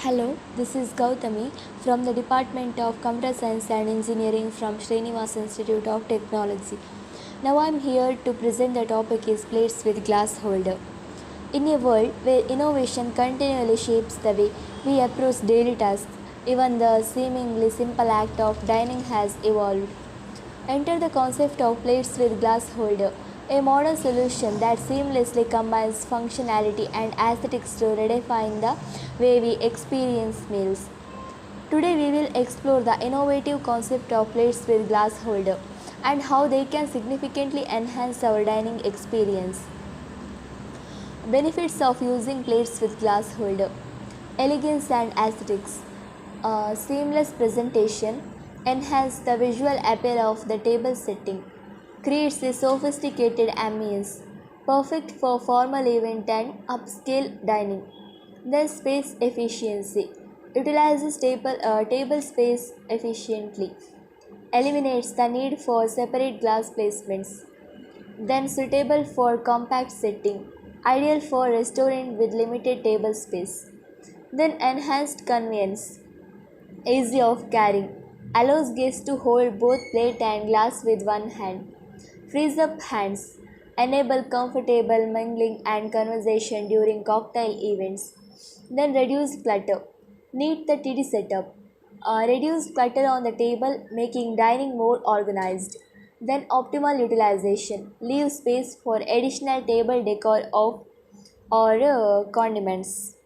Hello, this is Gowthami from the Department of Computer Science and Engineering from Srinivas Institute of Technology. Now I am here to present the topic is plates with glass holder. In a world where innovation continually shapes the way we approach daily tasks, even the seemingly simple act of dining has evolved. Enter the concept of plates with glass holder, a modern solution that seamlessly combines functionality and aesthetics to redefine the way we experience meals. Today we will explore the innovative concept of plates with glass holder and how they can significantly enhance our dining experience. Benefits of using plates with glass holder: elegance and aesthetics. Seamless presentation enhance the visual appeal of the table setting, creates a sophisticated ambience, perfect for formal event and upscale dining. Then space efficiency, utilizes table space efficiently, eliminates the need for separate glass placements. Then suitable for compact setting, ideal for restaurant with limited table space. Then enhanced convenience, easy of carrying, allows guests to hold both plate and glass with one hand, frees up hands, enable comfortable mingling and conversation during cocktail events. Then reduce clutter, neat the TD setup, reduce clutter on the table, making dining more organized. Then optimal utilization, leave space for additional table decor of or condiments.